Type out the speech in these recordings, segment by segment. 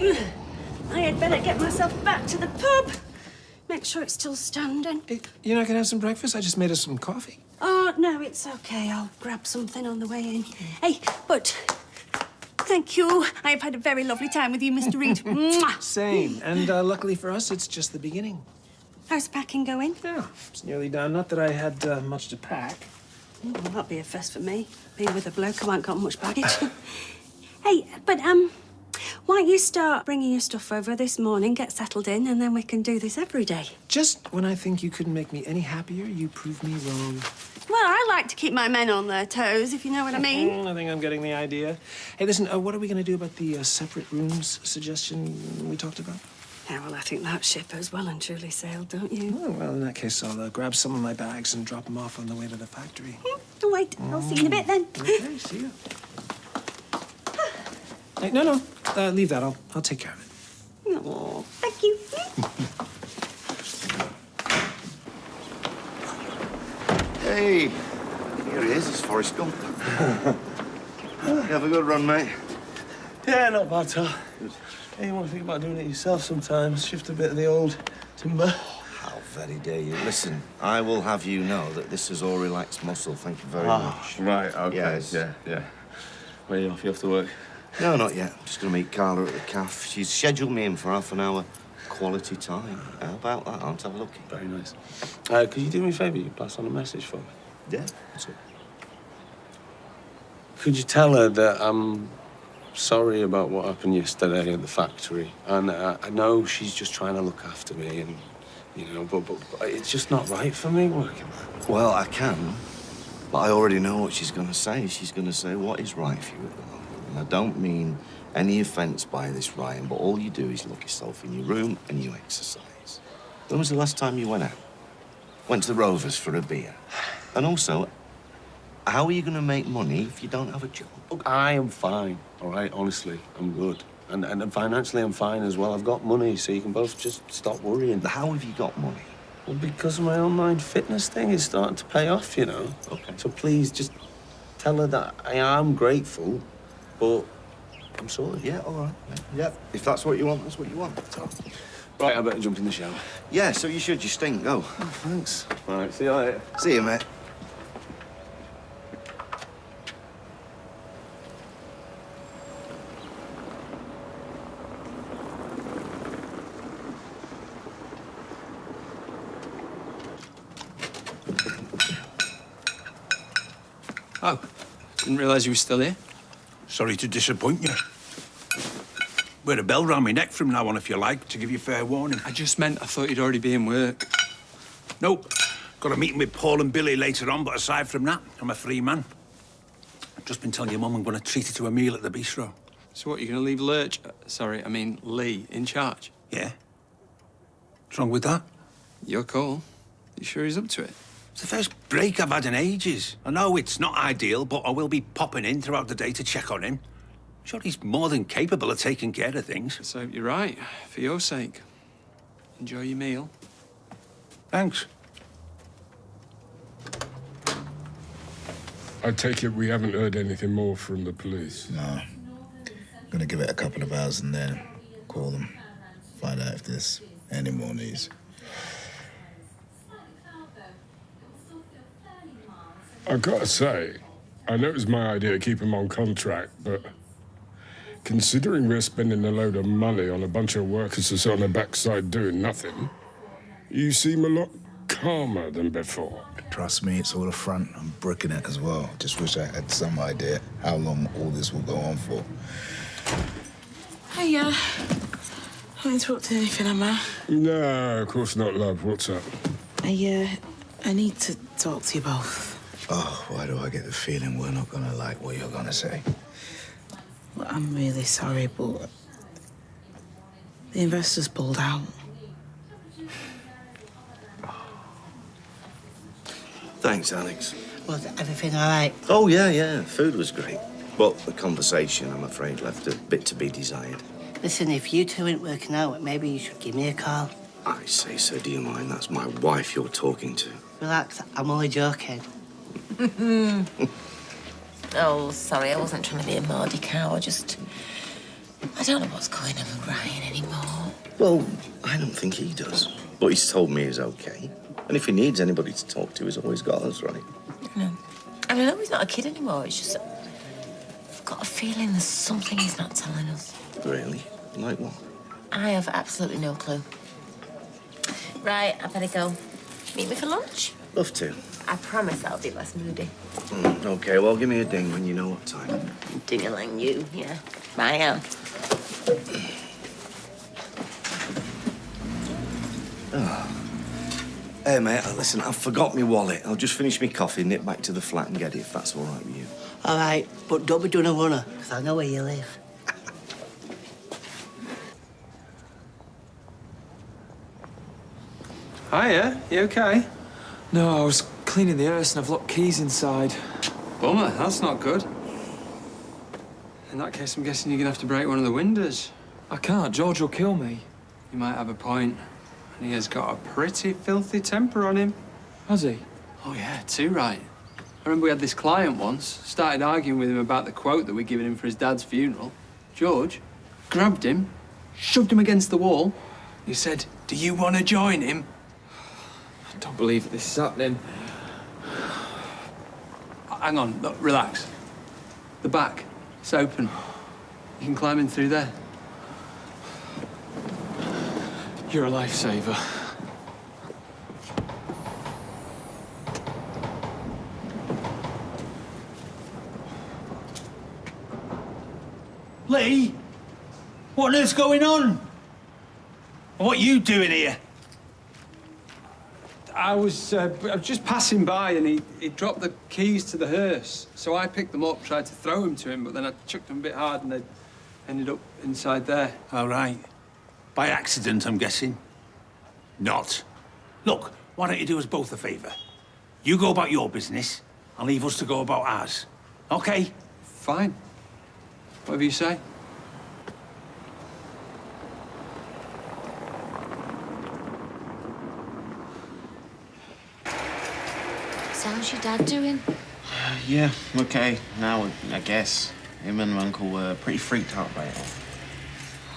I had better get myself back to the pub. Make sure it's still standing. Hey, you're not gonna have some breakfast? I just made us some coffee. Oh, no, it's okay. I'll grab something on the way in. Hey, but thank you. I have had a very lovely time with you, Mr. Reed. Mwah! Same. And luckily for us, it's just the beginning. How's packing going? Yeah, it's nearly done. Not that I had much to pack. Well, that'll be a first for me. Being with a bloke, I ain't got much baggage. Hey, but, why don't you start bringing your stuff over this morning, get settled in, and then we can do this every day. Just when I think you couldn't make me any happier, you prove me wrong. Well, I like to keep my men on their toes, if you know what I mean. I think I'm getting the idea. Hey, listen, what are we gonna do about the separate rooms suggestion we talked about? Yeah, well, I think that ship has well and truly sailed, don't you? Oh, well, in that case, I'll grab some of my bags and drop them off on the way to the factory. Wait, I'll see you in a bit then. Okay, see you. Hey, no, leave that. I'll take care of it. Oh, thank you. Hey, here he is. It's Forrest Gump. You have a good run, mate. Yeah, not bad, Tom. Hey, you want to think about doing it yourself sometimes? Shift a bit of the old timber. How very dare you. Listen, I will have you know that this is all relaxed muscle. Thank you very much. Right, okay. Yes. Yeah. Where are you off? You off to work? No, not yet. I'm just going to meet Carla at the cafe. She's scheduled me in for half an hour quality time. How about that? Aren't I lucky? Very nice. Could you do me a favour? You pass on a message for me? Yeah, that's it. Could you tell her that I'm sorry about what happened yesterday at the factory? And I know she's just trying to look after me and, you know, but it's just not right for me working like that. Well, I can, but I already know what she's going to say. She's going to say what is right for you at the moment. And I don't mean any offence by this, Ryan, but all you do is lock yourself in your room and you exercise. When was the last time you went out? Went to the Rovers for a beer. And also, how are you going to make money if you don't have a job? Look, I am fine, all right? Honestly, I'm good. And financially, I'm fine as well. I've got money, so you can both just stop worrying. How have you got money? Well, because of my online fitness thing is starting to pay off, you know. Okay. So please, just tell her that I am grateful, but I'm sorry. Yeah, all right. Yeah, if that's what you want, that's what you want. So. Right, I better jump in the shower. Yeah, so you should. You stink. Go. Oh, thanks. All right, see you later. See you, mate. Oh, didn't realise you were still here. Sorry to disappoint you. Wear a bell round my neck from now on, if you like, to give you fair warning. I just meant I thought you'd already be in work. Nope. Got a meeting with Paul and Billy later on, but aside from that, I'm a free man. I've just been telling your mum I'm going to treat her to a meal at the bistro. So what, you're going to leave Lee in charge? Yeah? What's wrong with that? Your call. You sure he's up to it? It's the first break I've had in ages. I know it's not ideal, but I will be popping in throughout the day to check on him. Sure, he's more than capable of taking care of things. So you're right, for your sake. Enjoy your meal. Thanks. I take it we haven't heard anything more from the police? No. Gonna give it a couple of hours and then call them. Find out if there's any more news. I gotta say, I know it was my idea to keep him on contract, but considering we're spending a load of money on a bunch of workers who sit on their backside doing nothing, you seem a lot calmer than before. Trust me, it's all a front. I'm bricking it as well. Just wish I had some idea how long all this will go on for. Hey, I interrupted anything, am I? No, of course not, love. What's up? I need to talk to you both. Oh, why do I get the feeling we're not gonna like what you're gonna say? Well, I'm really sorry, but the investors pulled out. Thanks, Alex. Was everything all right? Oh, yeah. Food was great. But the conversation, I'm afraid, left a bit to be desired. Listen, if you two ain't working out, maybe you should give me a call. I say so, do you mind? That's my wife you're talking to. Relax, I'm only joking. Oh, sorry, I wasn't trying to be a mardy cow. I I don't know what's going on with Ryan anymore. Well, I don't think he does. But he's told me he's okay. And if he needs anybody to talk to, he's always got us, right? No. I know he's not a kid anymore. It's just... I've got a feeling there's something he's not telling us. Really? Like what? I have absolutely no clue. Right, I better go. Meet me for lunch? Love to. I promise I'll be less moody. Okay, well, give me a ding when you know what time. Ding-a-ling you, yeah. Bye now. Hey, mate, listen, I've forgot my wallet. I'll just finish my coffee, nip back to the flat and get it, if that's all right with you. All right, but don't be doing a runner, because I know where you live. Hiya, you okay? No, I was cleaning the hearse and I've locked keys inside. Bummer, that's not good. In that case, I'm guessing you're gonna have to break one of the windows. I can't. George will kill me. You might have a point. And he has got a pretty filthy temper on him. Has he? Oh, yeah, too right. I remember we had this client once, started arguing with him about the quote that we'd given him for his dad's funeral. George grabbed him, shoved him against the wall. He said, "Do you want to join him?" I don't believe this is happening. Hang on, look, relax. The back, it's open. You can climb in through there. You're a lifesaver. Lee? What on earth's going on? What are you doing here? I was just passing by and he dropped the keys to the hearse. So I picked them up, tried to throw them to him, but then I chucked them a bit hard and they ended up inside there. All right. By accident, I'm guessing. Not. Look, why don't you do us both a favour? You go about your business, and leave us to go about ours. Okay? Fine. Whatever you say. So how's your dad doing? Yeah, okay. Now, I guess. Him and my uncle were pretty freaked out by it all.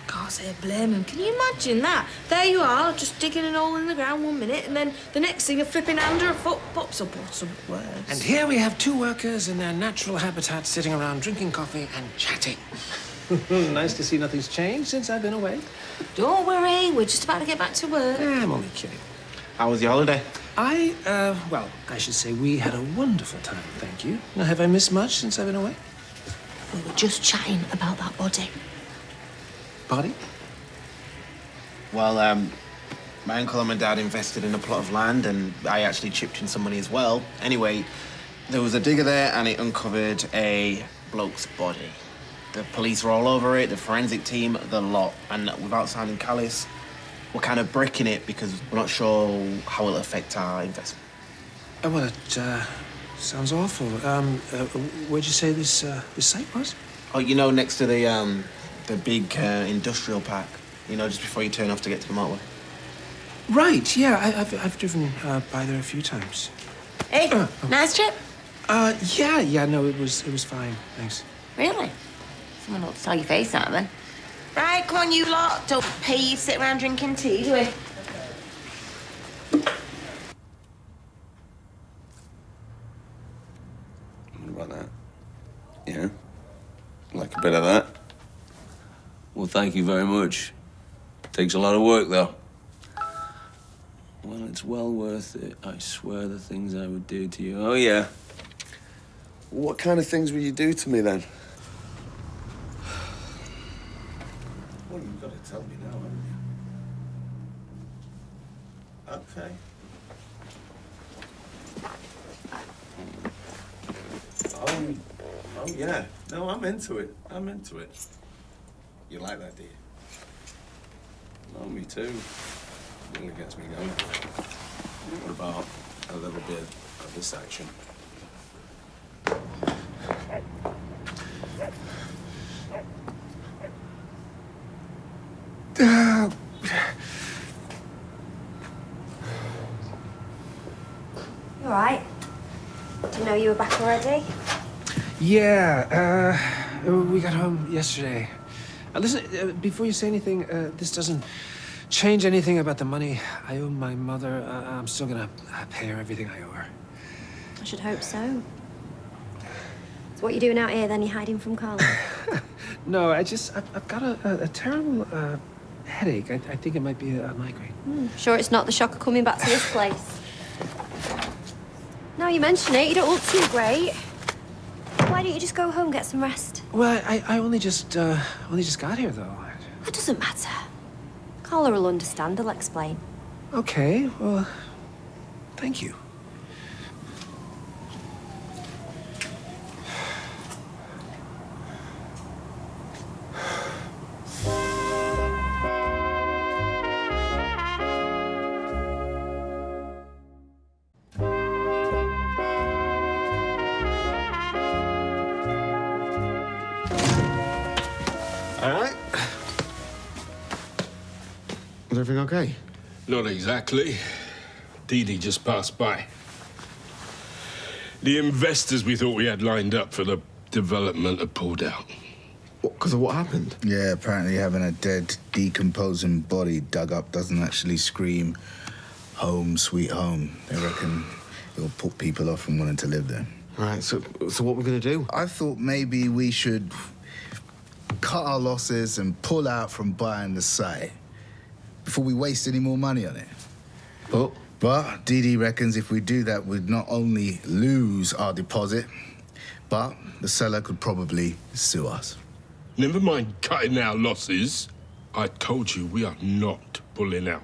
Can't say I blame him. Can you imagine that? There you are, just digging an hole in the ground 1 minute, and then the next thing a flipping hand or a foot pops up or some words. And here we have two workers in their natural habitat sitting around drinking coffee and chatting. Nice to see nothing's changed since I've been away. Don't worry, we're just about to get back to work. I'm only kidding. How was your holiday? Well, I should say we had a wonderful time, thank you. Now, have I missed much since I've been away? We were just chatting about that body. Body? Well, my uncle and my dad invested in a plot of land, and I actually chipped in some money as well. Anyway, there was a digger there, and it uncovered a bloke's body. The police were all over it, the forensic team, the lot. And without sounding callous, we're kind of bricking it because we're not sure how it'll affect our investment. Well, it sounds awful. Where'd you say this site was? Oh, you know, next to the big industrial park. You know, just before you turn off to get to the motorway. Right, yeah, I've driven by there a few times. Hey, nice trip? Yeah, no, it was fine, thanks. Really? Someone ought to tell your face out then. Right, come on, you lot. Don't pay you to sit around drinking tea, do we? What about that? Yeah? Like a bit of that? Well, thank you very much. Takes a lot of work, though. Well, it's well worth it. I swear the things I would do to you. Oh, yeah. What kind of things would you do to me, then? Well, you've got to tell me now, haven't you? Okay. Oh, yeah. No, I'm into it. I'm into it. You like that, do you? No, me too. It really gets me going. What about a little bit of this action? You all right? Do you know you were back already? Yeah, we got home yesterday. Listen, before you say anything, this doesn't change anything about the money I owe my mother. I'm still gonna pay her everything I owe her. I should hope so. So what are you doing out here then? You're hiding from Carl? No, I've got a terrible headache. I think it might be a migraine. Sure it's not the shock of coming back to this place? Now you mention it, you don't look too great. Why don't you just go home, get some rest? Well, I only just got here, though. That doesn't matter. Carla will understand, I'll explain. Okay, well, thank you. All right. Is everything okay? Not exactly. Dee Dee just passed by. The investors we thought we had lined up for the development have pulled out. What, because of what happened? Yeah, apparently having a dead, decomposing body dug up doesn't actually scream home, sweet home. They reckon it'll put people off from wanting to live there. All right, so what we're going to do? I thought maybe we should cut our losses and pull out from buying the site before we waste any more money on it. But Dee Dee reckons if we do that, we'd not only lose our deposit, but the seller could probably sue us. Never mind cutting our losses. I told you we are not pulling out.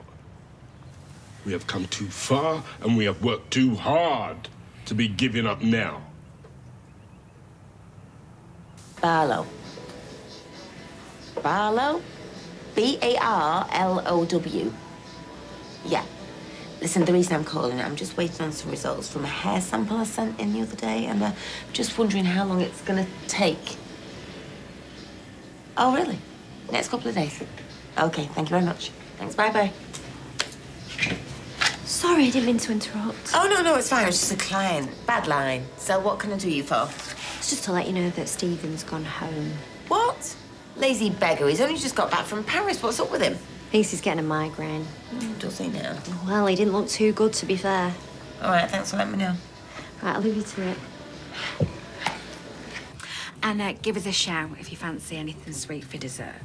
We have come too far and we have worked too hard to be giving up now. Barlow. Barlow? B-A-R-L-O-W. Yeah. Listen, the reason I'm calling, I'm just waiting on some results from a hair sample I sent in the other day, and I'm just wondering how long it's going to take. Oh, really? Next couple of days? Okay, thank you very much. Thanks, bye-bye. Sorry, I didn't mean to interrupt. Oh, no, it's fine. It's just a client. Bad line. So what can I do you for? It's just to let you know that Stephen's gone home. What? Lazy beggar. He's only just got back from Paris. What's up with him? Thinks he's getting a migraine. Does he now? Well, he didn't look too good, to be fair. All right, thanks for letting me know. Right, I'll leave you to it. And give us a shout if you fancy anything sweet for dessert.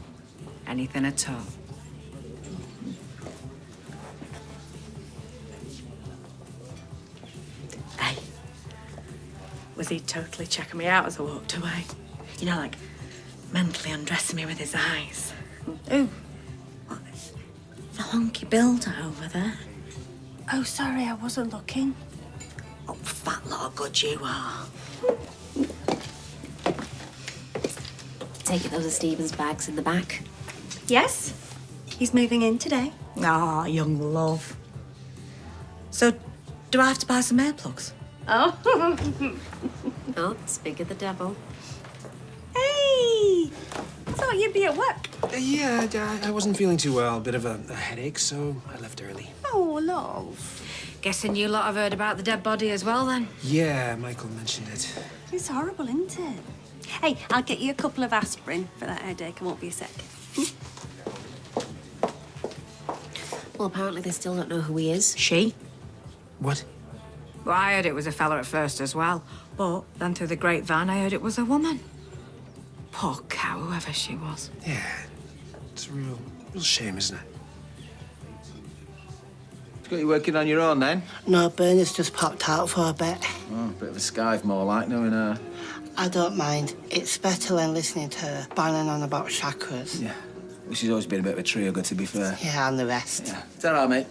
Anything at all. Hey, was he totally checking me out as I walked away? You know, like, mentally undressing me with his eyes. Ooh. The honky builder over there. Oh, sorry, I wasn't looking. Oh, fat lot of good you are. Take it those are Stephen's bags in the back. Yes, he's moving in today. Ah, young love. So, do I have to buy some hair plugs? Oh. Oh, speak of the devil. Hey! I thought you'd be at work. Yeah, I wasn't feeling too well. A bit of a headache, so I left early. Oh, love. Guessing you lot have heard about the dead body as well, then? Yeah, Michael mentioned it. It's horrible, isn't it? Hey, I'll get you a couple of aspirin for that headache. I won't be a sec. Well, apparently they still don't know who he is. She? What? Well, I heard it was a fella at first as well. But then through the grapevine, I heard it was a woman. Poor cow, whoever she was. Yeah, it's a real shame, isn't it? It's got you working on your own, then? No, Bernard's just popped out for a bit. Oh, a bit of a skive, more like, knowing her. I don't mind. It's better than listening to her banning on about chakras. Yeah. Well, she's always been a bit of a trigger, to be fair. Yeah, and the rest. Yeah. It's all right, mate.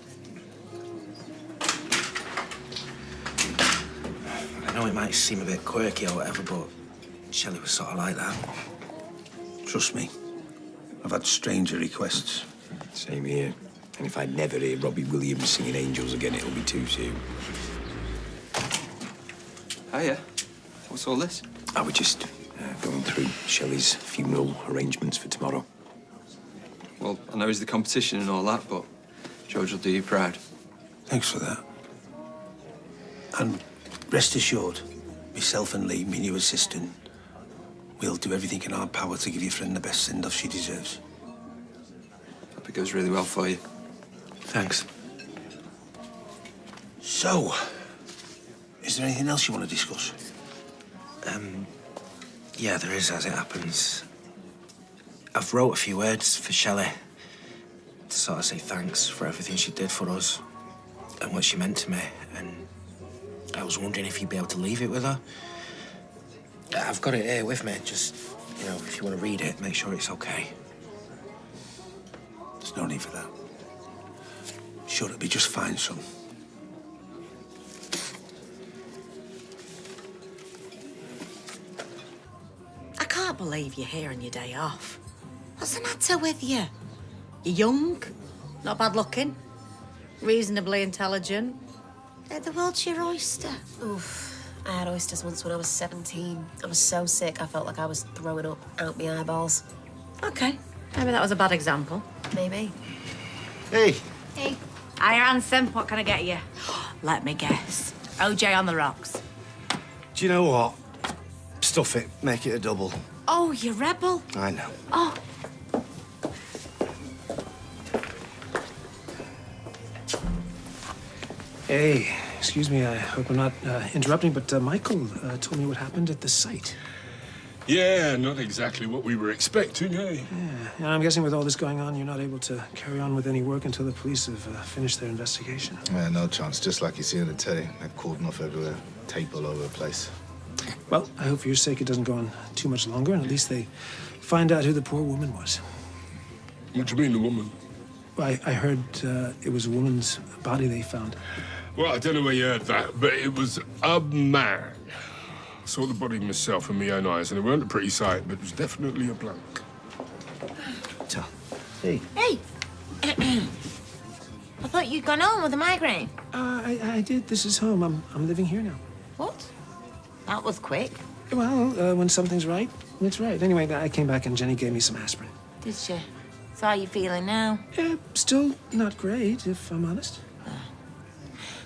I know it might seem a bit quirky or whatever, but Shelley was sort of like that. Trust me, I've had stranger requests. Same here. And if I never hear Robbie Williams singing Angels again, it'll be too soon. Hiya. What's all this? I was just going through Shelley's funeral arrangements for tomorrow. Well, I know he's the competition and all that, but George will do you proud. Thanks for that. And rest assured, myself and Lee, my new assistant, we'll do everything in our power to give your friend the best send-off she deserves. Hope it goes really well for you. Thanks. So, is there anything else you want to discuss? Yeah, there is, as it happens. I've wrote a few words for Shelley to sort of say thanks for everything she did for us and what she meant to me. And I was wondering if you'd be able to leave it with her. I've got it here with me. Just, you know, if you want to read it, make sure it's okay. There's no need for that. Sure, it'll be just fine, son. I can't believe you're here on your day off. What's the matter with you? You're young, not bad looking, reasonably intelligent. The world's your oyster. Oof. I had oysters once when I was 17. I was so sick, I felt like I was throwing up out my eyeballs. Okay, maybe that was a bad example. Maybe. Hey. Hey. Hiya, handsome. What can I get you? Let me guess. OJ on the rocks. Do you know what? Stuff it. Make it a double. Oh, you rebel. I know. Oh. Hey, excuse me, I hope I'm not interrupting, but Michael told me what happened at the site. Yeah, not exactly what we were expecting, eh? Yeah, I'm guessing with all this going on, you're not able to carry on with any work until the police have finished their investigation. Yeah, no chance. Just like you see on the telly. They're cordon off everywhere. Tape all over the place. Well, I hope for your sake it doesn't go on too much longer, and at least they find out who the poor woman was. What do you mean, the woman? Well, I heard it was a woman's body they found. Well, I don't know where you heard that, but it was a man. I saw the body myself with my own eyes, and it weren't a pretty sight, but it was definitely a blank. Hey. Hey. I thought you'd gone home with a migraine. I did. This is home. I'm living here now. What? That was quick. Well, when something's right, it's right. Anyway, I came back and Jenny gave me some aspirin. Did she? So how are you feeling now? Yeah, still not great, if I'm honest.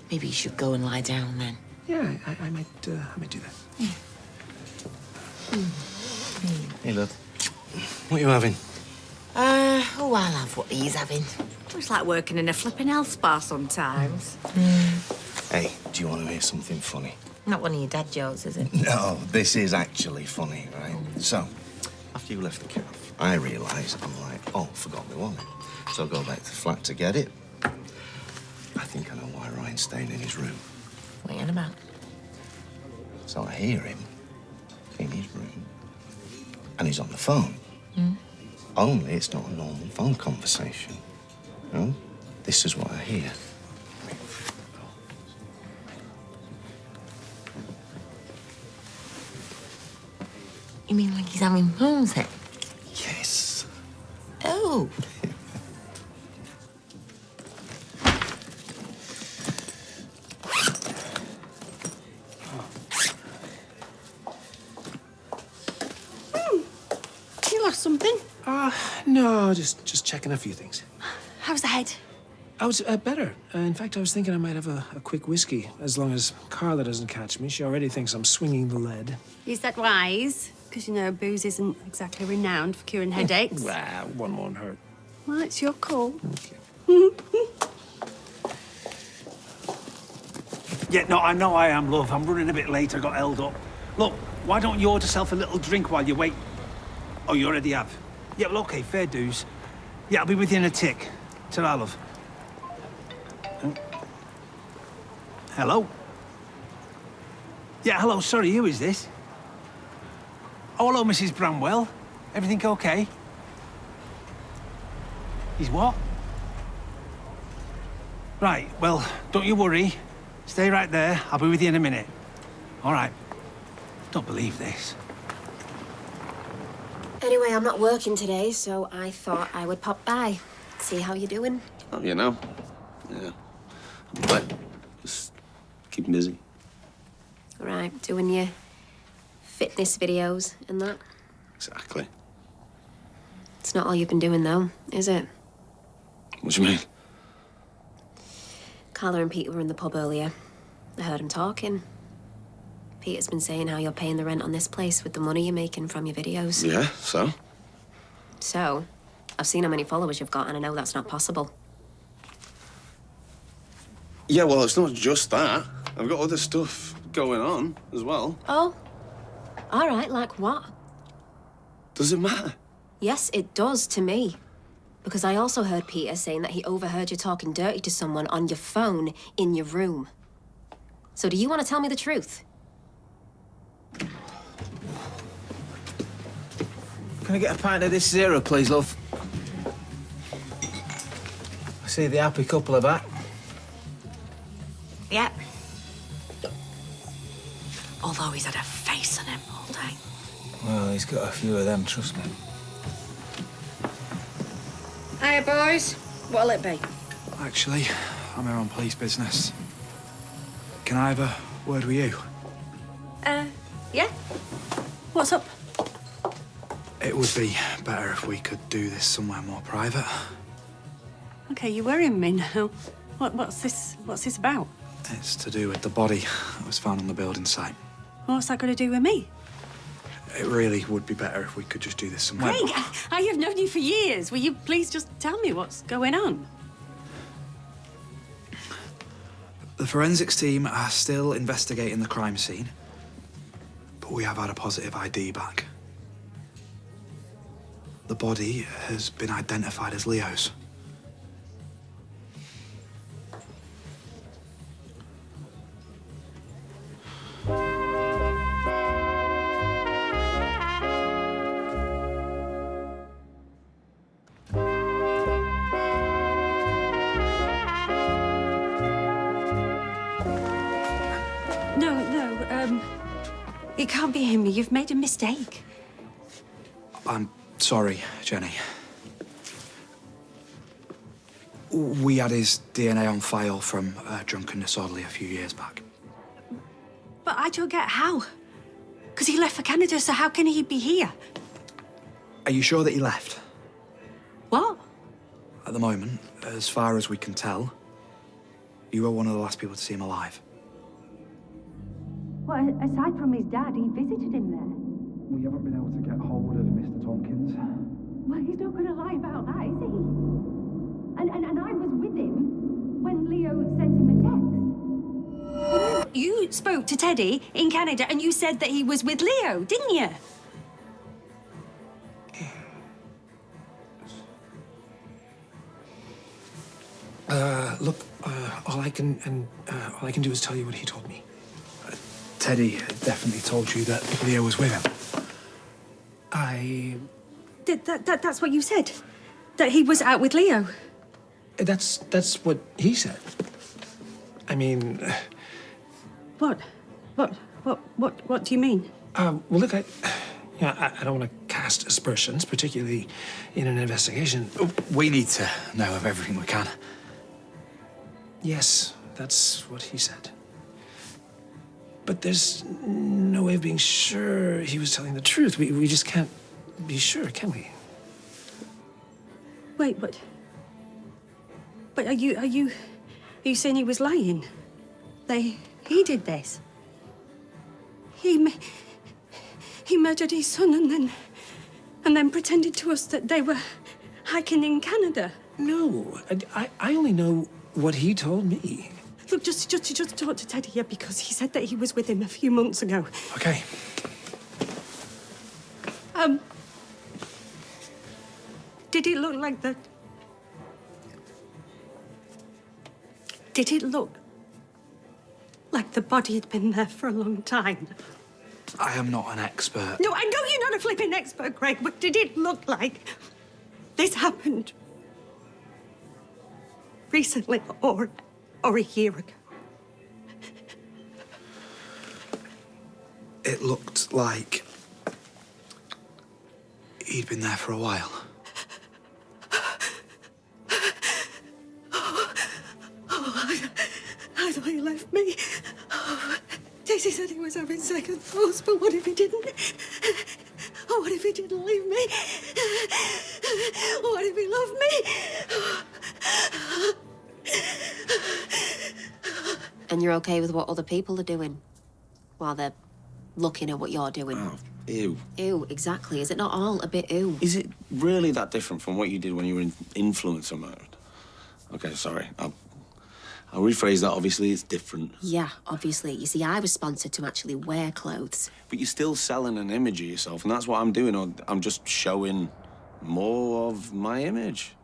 Maybe you should go and lie down then. Yeah, I might do that. Yeah. Hey, love. What are you having? Oh, I'll have what he's having. It's like working in a flipping health spa sometimes. Hey, do you want to hear something funny? Not one of your dad jokes, is it? No, this is actually funny, right? So, after you left the cafe, I realised, I'm like, oh, forgot my wallet. So I go back to the flat to get it. I think I know why Ryan's staying in his room. What are you on about? So I hear him in his room, and he's on the phone. Only it's not a normal phone conversation. No? This is what I hear. You mean like he's having phone sex? Yes. Oh. You lost something? No, just checking a few things. How's the head? I was better. In fact, I was thinking I might have a quick whiskey, as long as Carla doesn't catch me. She already thinks I'm swinging the lead. Is that wise? Because, you know, booze isn't exactly renowned for curing headaches. Well, one won't hurt. Well, it's your call. Yeah, no, I know I am, love. I'm running a bit late. I got held up. Look, why don't you order yourself a little drink while you wait? Oh, you already have? Yeah, well, OK, fair dues. Yeah, I'll be with you in a tick. Ta-ra, love. Hello? Yeah, hello, sorry, who is this? Oh, hello, Mrs. Bramwell. Everything OK? He's what? Right, well, don't you worry. Stay right there. I'll be with you in a minute. All right. Don't believe this. Anyway, I'm not working today, so I thought I would pop by, see how you're doing. Oh, you know? Yeah. But just keep busy. Right, doing your fitness videos and that. Exactly. It's not all you've been doing, though, is it? What do you mean? Carla and Peter were in the pub earlier. I heard them talking. Peter's been saying how you're paying the rent on this place with the money you're making from your videos. Yeah, so? So, I've seen how many followers you've got, and I know that's not possible. Yeah, well, it's not just that. I've got other stuff going on as well. Oh, all right, like what? Does it matter? Yes, it does to me. Because I also heard Peter saying that he overheard you talking dirty to someone on your phone in your room. So do you want to tell me the truth? Can I get a pint of this zero, please, love? I see the happy couple are back. Yep. Although he's had a face on him all day. Well, he's got a few of them, trust me. Hiya, boys. What'll it be? Actually, I'm here on police business. Can I have a word with you? Yeah? What's up? It would be better if we could do this somewhere more private. Okay, you're worrying me now. What's this about? It's to do with the body that was found on the building site. What's that got to do with me? It really would be better if we could just do this somewhere. Craig, I have known you for years. Will you please just tell me what's going on? The forensics team are still investigating the crime scene, but we have had a positive ID back. The body has been identified as Leo's. No, it can't be him. You've made a mistake. I'm sorry, Jenny. We had his DNA on file from a drunken disorderly a few years back. But I don't get how. Because he left for Canada, so how can he be here? Are you sure that he left? What? At the moment, as far as we can tell, you were one of the last people to see him alive. Well, aside from his dad, he visited him there. We haven't been able to get hold of Mr. Tompkins. Well, he's not going to lie about that, is he? And I was with him when Leo sent him a text. You spoke to Teddy in Canada and you said that he was with Leo, didn't you? Look, all I can do is tell you what he told me. Teddy definitely told you that Leo was with him. That's what you said? That he was out with Leo? That's what he said. I mean... What do you mean? Well, look, I don't want to cast aspersions, particularly in an investigation. We need to know of everything we can. Yes, that's what he said. But there's no way of being sure he was telling the truth. We just can't be sure, can we? Wait, but are you saying he was lying? He did this. He murdered his son and then pretended to us that they were hiking in Canada. No, I only know what he told me. Look, just talk to Teddy here because he said that he was with him a few months ago. Okay. Did it look like that? Did it look like the body had been there for a long time? I am not an expert. No, I know you're not a flipping expert, Craig, but did it look like this happened recently or a year ago? It looked like he'd been there for a while. I thought he left me. Daisy said he was having second thoughts, but what if he didn't? Oh, what if he didn't leave me? What if he loved me? And you're okay with what other people are doing? While they're looking at what you're doing. Oh, ew. Ew, exactly. Is it not all a bit ew? Is it really that different from what you did when you were in influencer mode? Okay, sorry. I'll rephrase that. Obviously, it's different. Yeah, obviously. You see, I was sponsored to actually wear clothes. But you're still selling an image of yourself, and that's what I'm doing. I'm just showing more of my image.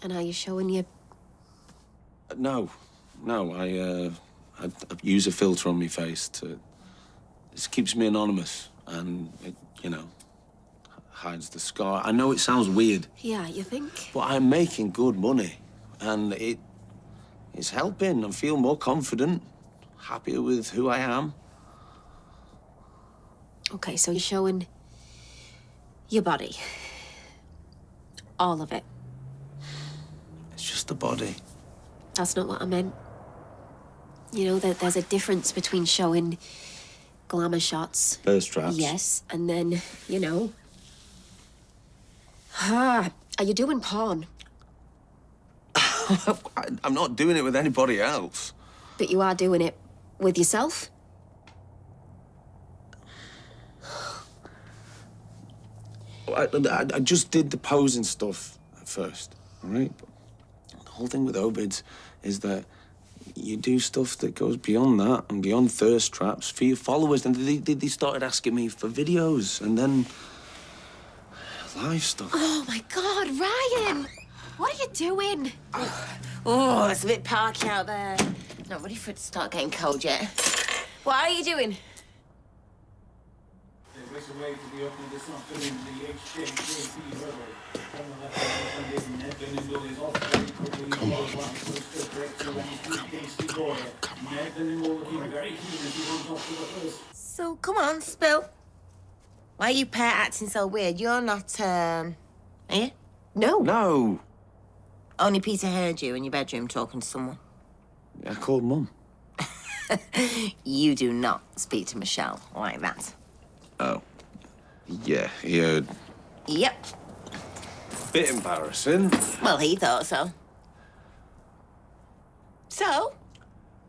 And are you showing your... No. I use a filter on my face to... It keeps me anonymous, and it, you know, hides the scar. I know it sounds weird. Yeah, you think? But I'm making good money, and it's helping. I feel more confident, happier with who I am. Okay, so you're showing your body. All of it. It's just the body. That's not what I meant. You know, there's a difference between showing glamour shots. Thirst traps. Yes, and then, you know... Are you doing porn? I'm not doing it with anybody else. But you are doing it with yourself? I just did the posing stuff at first, all right? But the whole thing with Obids is that you do stuff that goes beyond that and beyond thirst traps for your followers. And they started asking me for videos and then live stuff. Oh, my God, Ryan! What are you doing? Oh, it's a bit parky out there. Not ready for it to start getting cold yet. What are you doing? There's a way to the opening this afternoon, the HDTV level. On the left hand, Nedvin and Will is off. So, come on, spill. Why are you pair acting so weird? You're not, are you? No. No. Only Peter heard you in your bedroom talking to someone. I called Mum. You do not speak to Michelle like that. Oh. Yeah, he heard. Yep. Bit embarrassing. Well, he thought so.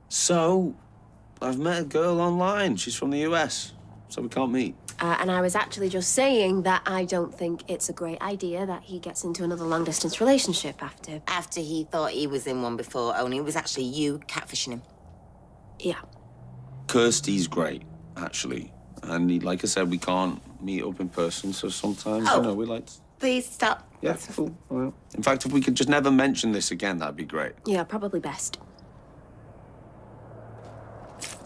So, I've met a girl online. She's from the US, so we can't meet. And I was actually just saying that I don't think it's a great idea that he gets into another long-distance relationship after... After he thought he was in one before, only it was actually you catfishing him. Yeah. Kirsty's great, actually. And like I said, we can't meet up in person, so sometimes, you know, we like... Please stop. Yeah, cool. Well, in fact, if we could just never mention this again, that'd be great. Yeah, probably best.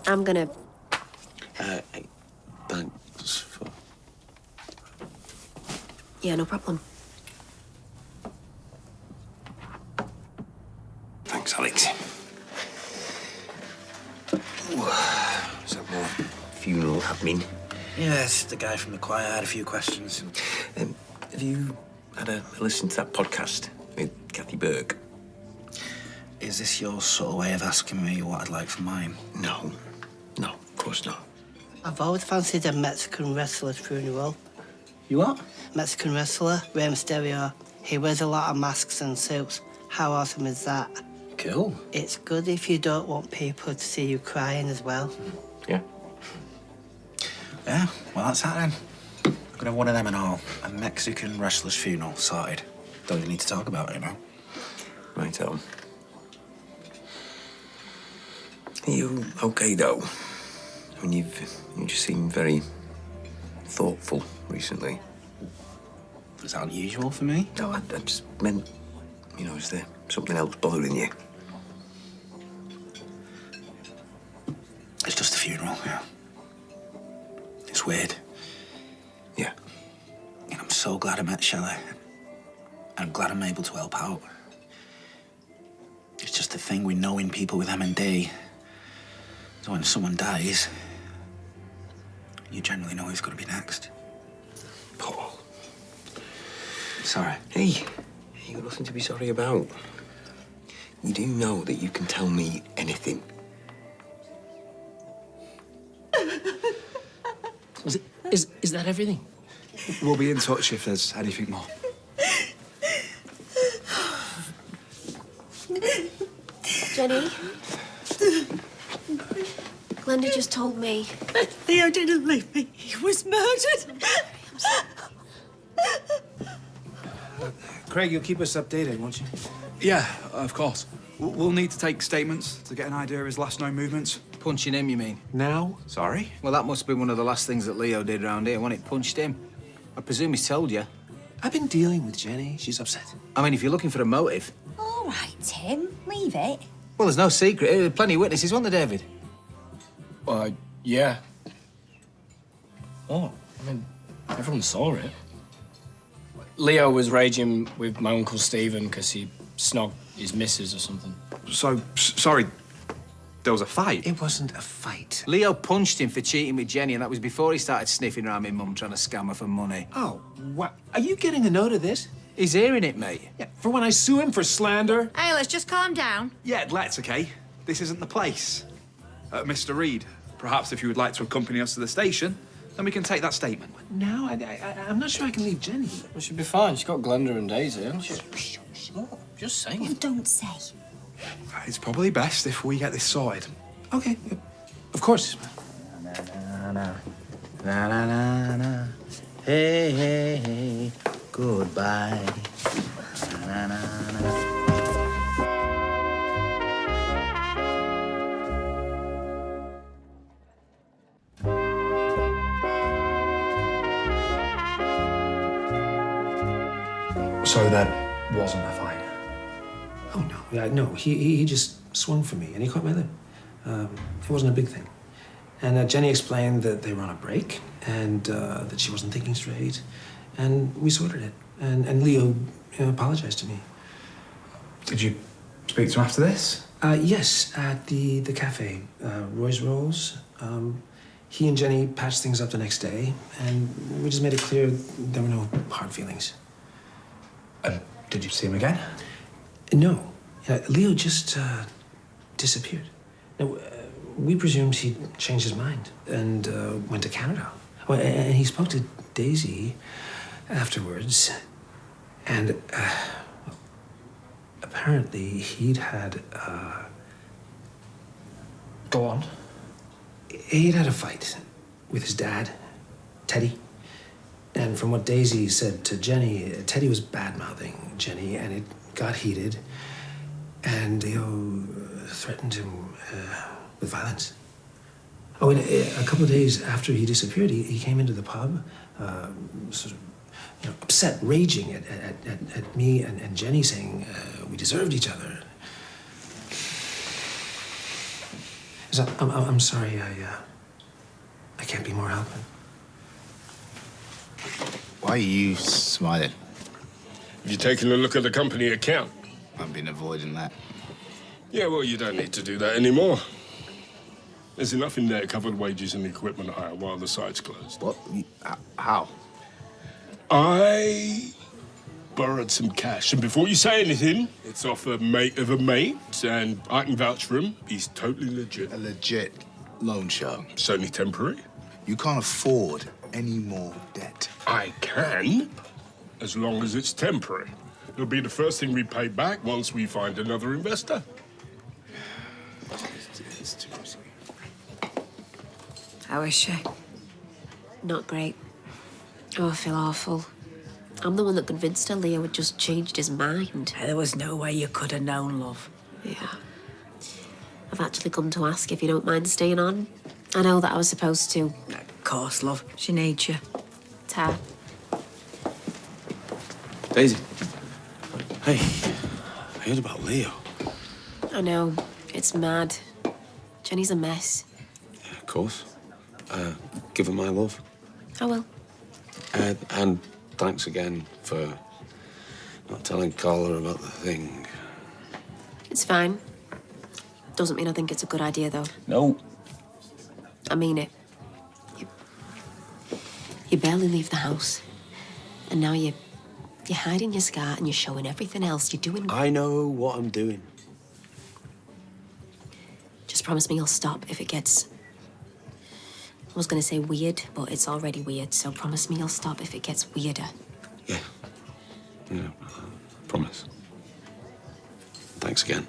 I'm gonna... Hey, thanks for... Yeah, no problem. Thanks, Alex. Is that more funeral admin? Yes, the guy from the choir had a few questions. Have you had a listen to that podcast with Kathy Burke? Is this your sort of way of asking me what I'd like for mine? No, of course not. I've always fancied a Mexican wrestler's funeral. You what? Mexican wrestler, Rey Mysterio. He wears a lot of masks and suits. How awesome is that? Cool. It's good if you don't want people to see you crying as well. Yeah. Yeah, well, that's that then. I'm gonna have one of them and all. A Mexican wrestler's funeral, sorted. Don't even need to talk about it, you know? Right on. Are you okay, though? I mean, you just seem very thoughtful recently. Is that unusual for me? No, I just meant, you know, is there something else bothering you? It's just a funeral, yeah. It's weird. Yeah. And I'm so glad I met Shelley. I'm glad I'm able to help out. It's just the thing with knowing people with M&D. So when someone dies, you generally know who's going to be next. Paul. Sorry. Hey, you got nothing to be sorry about. You do know that you can tell me anything. Is that everything? We'll be in touch if there's anything more. Jenny? Glenda just told me. Leo didn't leave me. He was murdered. Craig, you'll keep us updated, won't you? Yeah, of course. We'll need to take statements to get an idea of his last known movements. Punching him, you mean? Now? Sorry? Well, that must have been one of the last things that Leo did round here, wasn't it? Punched him. I presume he's told you. I've been dealing with Jenny. She's upset. I mean, if you're looking for a motive... All right, Tim, leave it. Well, there's no secret. There are plenty of witnesses, weren't there, David? Yeah. Oh, I mean, everyone saw it. Leo was raging with my Uncle Stephen because he snogged his missus or something. So, sorry, there was a fight? It wasn't a fight. Leo punched him for cheating with Jenny, and that was before he started sniffing around my mum trying to scam her for money. Oh, what? Are you getting a note of this? He's hearing it, mate. Yeah, for when I sue him for slander? Hey, let's just calm down. Yeah, let's, okay? This isn't the place. Mr. Reed, perhaps if you would like to accompany us to the station, then we can take that statement. Now? I'm not sure I can leave Jenny. Well, she'll be fine. She's got Glenda and Daisy, hasn't she? Oh, just saying. You don't say. It's probably best if we get this sorted. Okay, of course. Na, na, na. Na, na, na, na. Hey, hey, hey. Goodbye. Na, na, na. So there wasn't a fight? Oh, no. Yeah, no, he just swung for me, and he caught my lip. It wasn't a big thing. And Jenny explained that they were on a break, and that she wasn't thinking straight, and we sorted it. And Leo apologized to me. Did you speak to him after this? Yes, at the cafe, Roy's Rolls. He and Jenny patched things up the next day, and we just made it clear there were no hard feelings. Did you see him again? No. Leo just disappeared. Now, we presumed he'd changed his mind and went to Canada. Well, and he spoke to Daisy afterwards, and apparently he'd had... Go on. He'd had a fight with his dad, Teddy. And from what Daisy said to Jenny, Teddy was bad-mouthing Jenny, and it got heated. And Leo threatened him with violence. Oh, and a couple of days after he disappeared, he came into the pub, sort of upset, raging at me and Jenny, saying we deserved each other. So I'm sorry, I can't be more helping. Why are you smiling? Have you taken a look at the company account? I've been avoiding that. Yeah, well, you don't need to do that anymore. There's enough in there to cover wages and equipment hire while the site's closed. What? How? I borrowed some cash, and before you say anything, it's off a mate of a mate, and I can vouch for him. He's totally legit. A legit loan shark? Certainly temporary. You can't afford any more debt. I can, as long as it's temporary. It'll be the first thing we pay back once we find another investor. It's too risky. How is she? Not great. Oh, I feel awful. I'm the one that convinced her Leo had just changed his mind. There was no way you could have known, love. Yeah. I've actually come to ask if you don't mind staying on. I know that I was supposed to. Of course, love. She needs you. Ta. Daisy. Hey, I heard about Leo. I know. It's mad. Jenny's a mess. Yeah, of course. Give her my love. I will. And thanks again for not telling Carla about the thing. It's fine. Doesn't mean I think it's a good idea, though. No. I mean it. You barely leave the house. And now you're hiding your scar and you're showing everything else. You're doing... I know what I'm doing. Just promise me you'll stop if it gets... I was going to say weird, but it's already weird. So promise me you'll stop if it gets weirder. Yeah. Yeah, promise. Thanks again.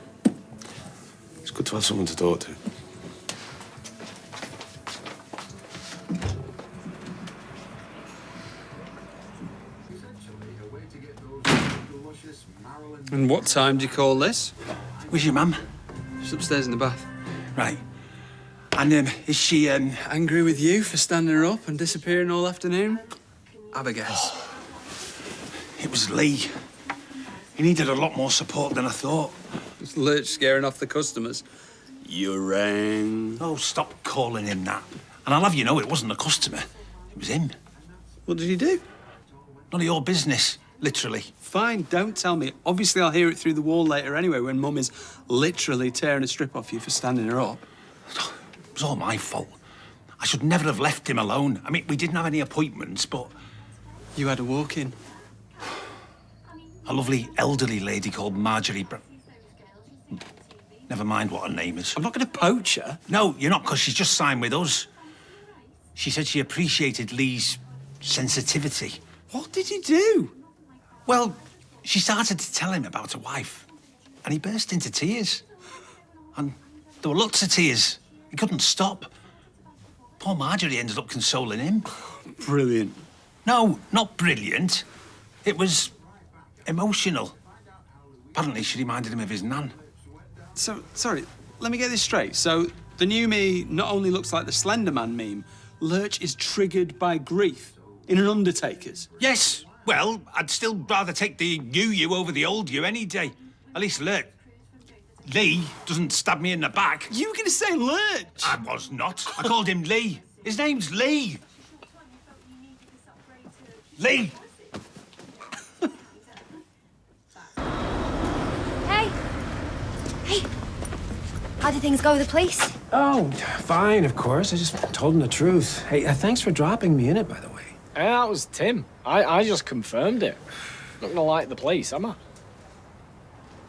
It's good to have someone to talk to. And what time do you call this? Where's your mum? She's upstairs in the bath. Right. And is she angry with you for standing her up and disappearing all afternoon? Have a guess. It was Lee. He needed a lot more support than I thought. Was Lurch scaring off the customers? You rang. Oh, stop calling him that. And I'll have you know it wasn't a customer. It was him. What did he do? None of your business, literally. Fine, don't tell me. Obviously, I'll hear it through the wall later anyway when Mum is literally tearing a strip off you for standing her up. It was all my fault. I should never have left him alone. I mean, we didn't have any appointments, but... You had a walk-in. A lovely elderly lady called Marjorie Never mind what her name is. I'm not going to poach her. No, you're not, because she's just signed with us. She said she appreciated Lee's sensitivity. What did you do? Well, she started to tell him about her wife, and he burst into tears. And there were lots of tears. He couldn't stop. Poor Marjorie ended up consoling him. Brilliant. No, not brilliant. It was emotional. Apparently, she reminded him of his nan. So, sorry, let me get this straight. So, the new me not only looks like the Slender Man meme, Lurch is triggered by grief in an Undertaker's. Yes. Well, I'd still rather take the new you over the old you any day. At least Lee doesn't stab me in the back. You were going to say Lurch. I was not. I called him Lee. His name's Lee. Lee! Hey, how did things go with the police? Oh, fine, of course. I just told him the truth. Hey, thanks for dropping me in it, by the way. Yeah, that was Tim. I just confirmed it. Not gonna like the police, am I?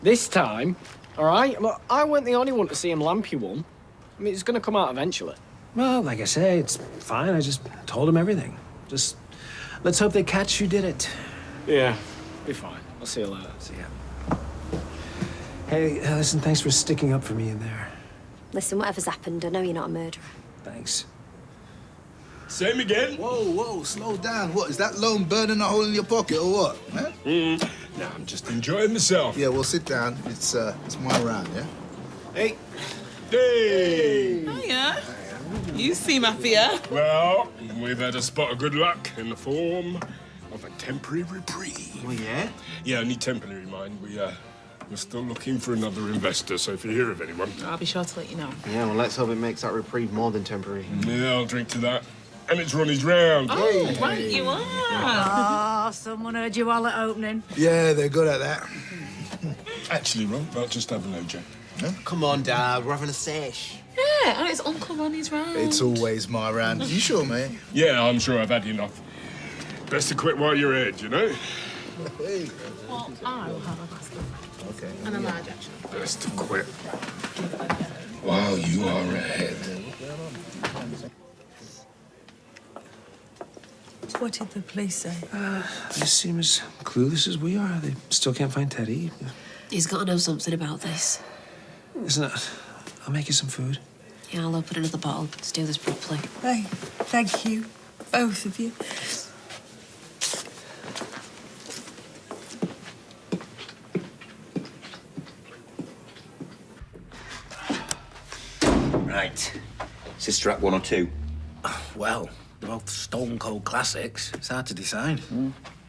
This time, all right? Look, I weren't the only one to see him lamp you one. I mean, it's gonna come out eventually. Well, like I say, it's fine. I just told him everything. Just let's hope they catch who did it. Yeah, be fine. I'll see you later. See ya. Hey, listen, thanks for sticking up for me in there. Listen, whatever's happened, I know you're not a murderer. Thanks. Same again? Whoa, slow down. What, is that loan burning a hole in your pocket or what? Huh? No, I'm just enjoying myself. Yeah, well, sit down. It's my round, yeah? Hey. Hey! Hiya. You seem happier. Well, we've had a spot of good luck in the form of a temporary reprieve. Oh, yeah? Yeah, only temporary, mind. We're still looking for another investor, so if you hear of anyone... I'll be sure to let you know. Yeah, well, let's hope it makes that reprieve more than temporary. Yeah, I'll drink to that. And it's Ronnie's round. Oh, right, you are. Oh, someone heard you all at opening. Yeah, they're good at that. Actually, Ron, I'll just have an OJ. Huh? Come on, Dad, we're having a sesh. Yeah, and it's Uncle Ronnie's round. It's always my round. You sure, mate? Yeah, I'm sure I've had enough. Best to quit while you're ahead, you know? Hey. Well, I will have a basket. Okay. And a large, actually. Best to quit while you are ahead. What did the police say? They seem as clueless as we are. They still can't find Teddy. He's got to know something about this. Listen, I'll make you some food. Yeah, I'll open another bottle. Let's do this properly. Hey, thank you, both of you. Right. Sister Act 1 or 2? Well, they're both stone cold classics. It's hard to decide.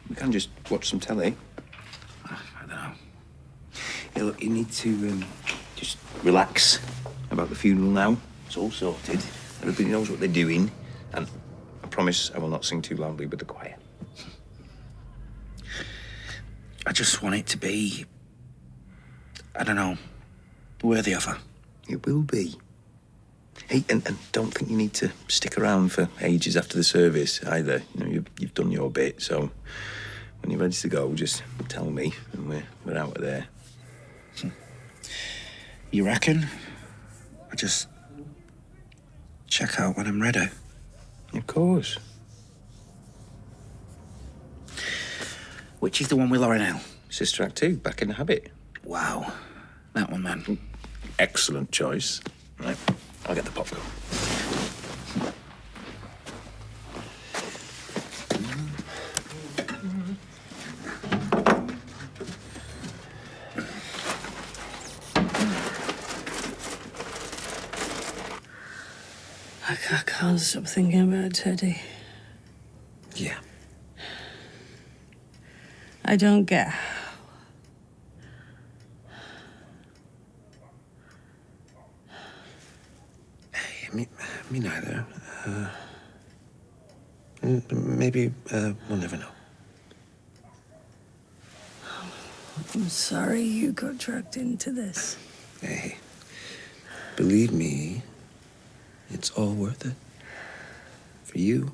We can just watch some telly. I don't know. Yeah, look, you need to just relax about the funeral now. It's all sorted. Everybody knows what they're doing. And I promise I will not sing too loudly with the choir. I just want it to be, I don't know, worthy of her. It will be. Hey, and don't think you need to stick around for ages after the service either. You know, you've done your bit, so when you're ready to go, just tell me and we're out of there. You reckon? I just check out when I'm ready. Of course. Which is the one with Lauren L? Sister Act 2, Back in the Habit. Wow. That one, man. Excellent choice. Right, I'll get the popcorn. I can't stop thinking about Teddy. Yeah. I don't get how. Hey, me neither. Maybe we'll never know. I'm sorry you got dragged into this. Hey, believe me, it's all worth it. For you.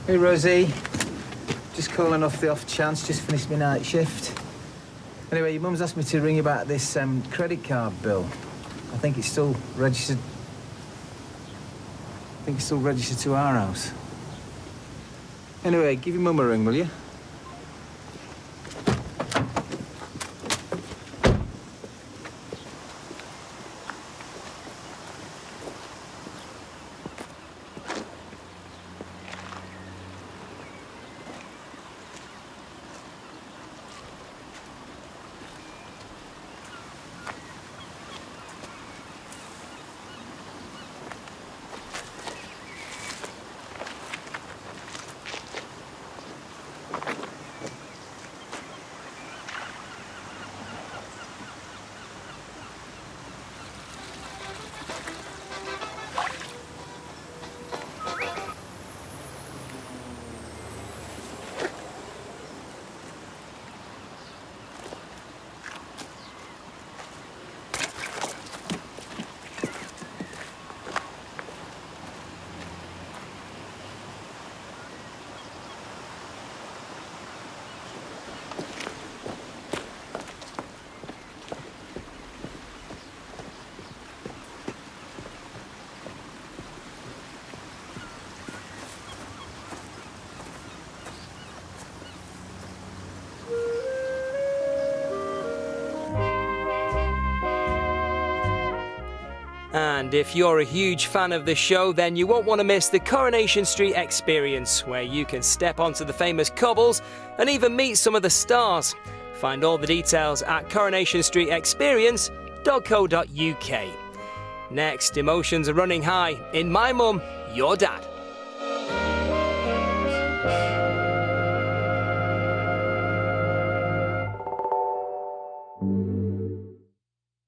Hey, Rosie. Just calling off the off chance, just finished my night shift. Anyway, your mum's asked me to ring you about this credit card bill. I think it's still registered... to our house. Anyway, give your mum a ring, will you? And if you're a huge fan of the show, then you won't want to miss the Coronation Street experience, where you can step onto the famous cobbles and even meet some of the stars. Find all the details at coronationstreetexperience.co.uk. Next, emotions are running high in My Mum, Your Dad.